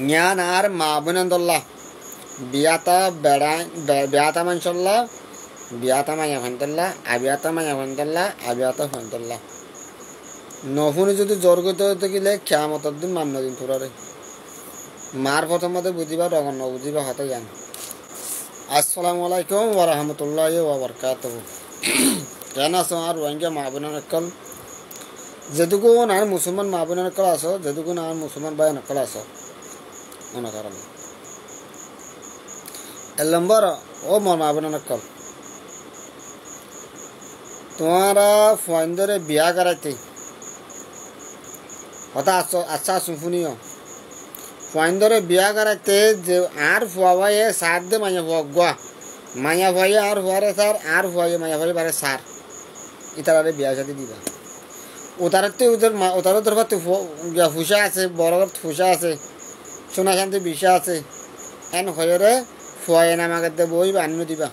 ஞான் R மாபுனந்தொல்லா বিয়াতা বেড়াই বিয়াতা মানসল্লা বিয়াতা মায়া ফন্তল্লা আবিয়াতা মায়া ফন্তল্লা আবিয়াতা ফন্তল্লা নফুনি যদি জর্গত হতে গেলে খেয়ামতর দিন মান্য দিন তোরারে মার প্রথমতে বুঝিবা রগন ন বুঝিবা হাতে যান। আসসালামু আলাইকুম ওয়া রাহমাতুল্লাহি ওয়া বারাকাতুহু। কেন আছো আর রোহিঙ্গা মা বোনের নকল যেটুকু আর মুসলমান মা বোনের নকল আছো যেটুকু আর মুসলমান ভাই নকল আছো মনে করেন এক নম্বর ও মোর মা বোনের নকল তোমারা ফোন ধরে বিয়া করাইতে কথা আচ্ছা শুনিও ফোন ধরে বিয়া করাইতে যে আর ফুয়াবাইয়ে সার দে মাইয়া ফুয়া মাইয়া ফুয়াইয়ে আর ফুয়ারে সার আর ফুয়াইয়ে মাইয়া ফুয়াই বারে সার ইতারে বিয়া সাথে দিবা ওতারতে ওতারও তোর ফুসা আছে বড় ফুসা আছে সোনা শান্তি বিষা আছে এন হয়ে ফুয়াই নামাকে দে বই আনিও দিবা।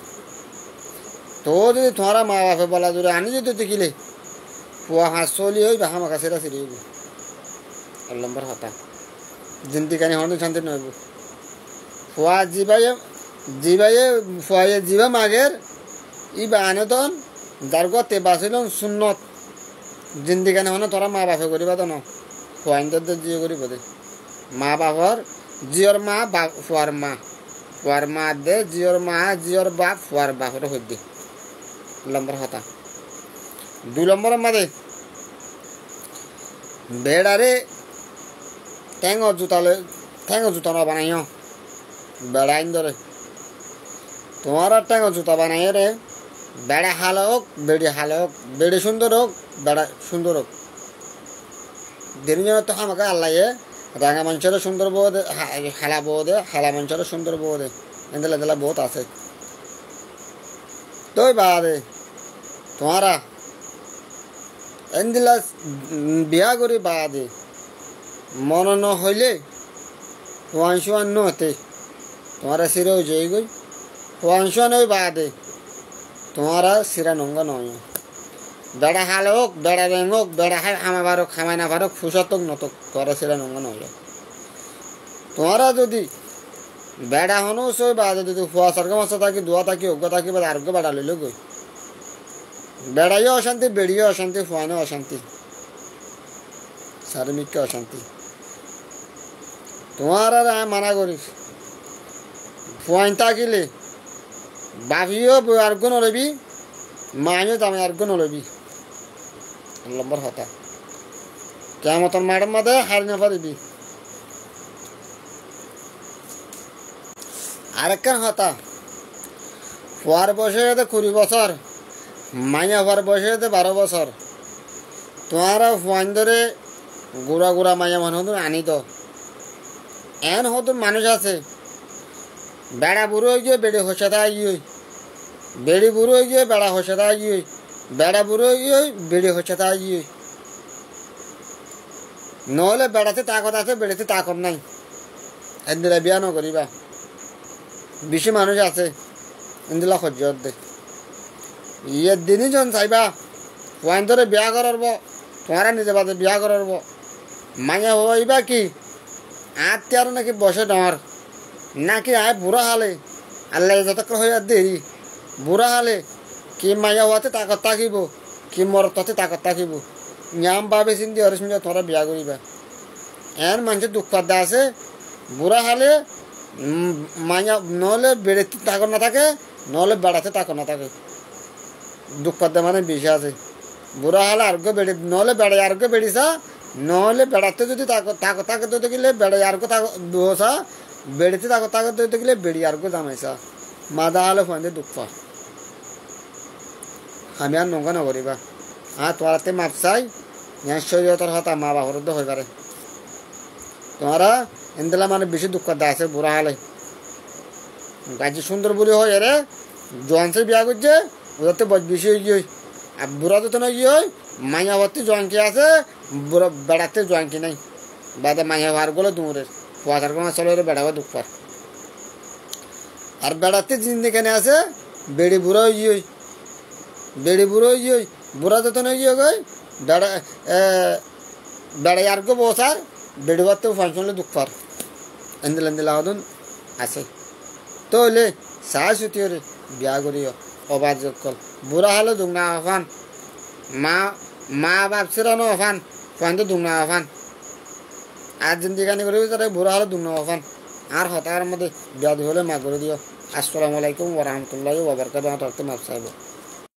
তো যদি তোমারা মা বাপে বলা জোরে আনি যদি দেখিলে ফুয়া হাঁস চলি হই বাহা মাখা সেরা সিরি হইব এক নম্বর হতা জিন্দিকানি হন শান্তি নইব ফুয়া জিবাইয়ে ফুয়াইয়ে জিবা মাগের ই বাহানে তন যার গতে বাঁচিল সুন্নত জিন্দিকানি হনে তোরা মা বাপে করিবা তো ন ফুয়াইন জিও করিব দে মা বাপর জিওর মা ফুয়ার মা দে জিওর মা জিওর বাপ ফুয়ার বাপর হই দে নম্বর হতা। 2 নম্বরের মাঝে বেড়ারে ঠ্যাঙ জুতা না বানাইও বেড়াইন ধরে তোমার ঠ্যাঙ জুতা বানাই রে বেড়া হাল হোক বেড়ি সুন্দর হোক বেড়া সুন্দর হোক দিন তো আমাকে আল্লাহ রাঙা মানুষের সুন্দর বউ দে হালা বউ দে হালা মানুষের সুন্দর বউ দে এন্দলা দিলা বহুত আছে তোই বা দে তোমারা এন্দিলা বিয়া করি বা দে মন ন হইলে ওয়ান নহতে তোমারা সিরে হয়ে যাই গই ওয়ান ওই বা দে তোমারা সিরা নঙ্গ নয় বেড়া হাল হোক বেড়া রেং হোক বেড়া খাই খামা পারক খামাই না পারক ফুসতক নতক তোরা সিরা নঙ্গ নয় তোমারা যদি বেড়া হনো সই বা যদি ফুয়া সরকার মাছ থাকি দোয়া থাকি অজ্ঞ থাকি বা আরোগ্য বেড়া লইল গই বেড়াইও অশান্তি বেড়িও অশান্তি ফুয়ানো অশান্তি সার্মিককে অশান্তি তোমার আর মানা করিস ফুয়াইন থাকিলে বাপিও আর্গ নলবি মাইও তামে আর্গ নলবি নম্বর হতা কেমতন ম্যাডাম মাদে হারি না পারিবি। আরেকখান হতা ফুয়ার বয়সে 20 বছর মাইয়া ফুয়ার বয়সে 12 বছর তোমারা ফুয়াইন ধরে গুড়া মাইয়া মনে হতো আনি তো এন হতো মানুষ আছে বেড়া বুড়ো হয়ে গিয়ে বেড়ে হসাতা গিয়ে বেড়ি বুড়ো হয়ে গিয়ে বেড়া হসাতা গিয়ে বেড়া বুড়ো হয়ে গিয়ে বেড়ে হসাতা গিয়ে নহলে বেড়াতে তাকত আছে বেড়েতে তাকত নাই এদিলা বিয়া নকরিবা বেশি মানুষ আছে এদিলা সহ্য দে ইয়ের দিনই জন চাইবা ওয়াইন ধরে বিয়া করব তোমারা নিজে বাদে বিয়া করব মাইয়া হইবা কি আত্মার নাকি বসে ডর নাকি আয় বুড়া হালে আল্লাহ যতক্ষ হইয়া দেরি বুড়া হালে কি মাইয়া হওয়াতে তাকত থাকিব কি মরতে তাকত থাকিব নিয়ম ভাবে চিন্তি হরিশ্মিয়া তোরা বিয়া করিবা এন মানুষের দুঃখ দা আছে বুড়া হালে মাইয়া নহলে বেড়েতে তাকত না থাকে নহলে বেড়াতে তাকত না থাকে দুঃখ দা মানে বেশি আছে বুড়া হালে আর্ঘ্য বেড়ে নহলে বেড়ে আর্ঘ্য বেড়িসা নহলে বেড়াতে যদি তাকে দিতে গেলে বেড়ে আর্ঘ্য দোসা বেড়িতে তাকে দিতে গেলে বেড়ি আর্ঘ্য জামাইসা মাদা হালে ফোন দুঃখ আমি আর নঙ্গা নকরিবা তোরাতে মাপ চাই শরীয়তর হতা মা বাপর হয়ে পারে তোমারা এনদিলা মানে বেশি দুঃখ দা আছে বুড়া হালে গাজি সুন্দর বুড়ি হয় রে জোয়ানসে বিয়া করছে ওদের বয়স বেশি হয়ে গিয়ে আর বুড়া তো নয় গিয়ে মাইয়া ভর্তি জোয়ানকি আছে বুড়া বেড়াতে জোয়ানকি নাই বাদে মাইয়া ভার গুলো দূরের ফুয়াশার কোনো চলে বেড়াবো দুঃখ পার আর বেড়াতে জিন্দিখানে আছে বেড়ি বুড়ো হয়ে গিয়ে বুড়া তো নয় গিয়ে গই বেড়াই আর গো বসার বেড়ি ভারতে ফাংশনলে দুঃখ পার এন্দিল এন্দিল হদন আছে তো হলে চাই ছুটিয়রে বিয়া করিও অবাদ কল বুড়া হলে দুংনা আফান মা মা বাপ সিরানো আফান ফান তো দুংনা আফান আর জিন্দিগানি করে তারা বুড়া হলে দুংনা আফান আর হতার মধ্যে বিয়া হলে মা করে দিও আসসালামু আলাইকুম ওয়া রাহমাতুল্লাহি ওয়া বারাকাতুহু মাপ চাইব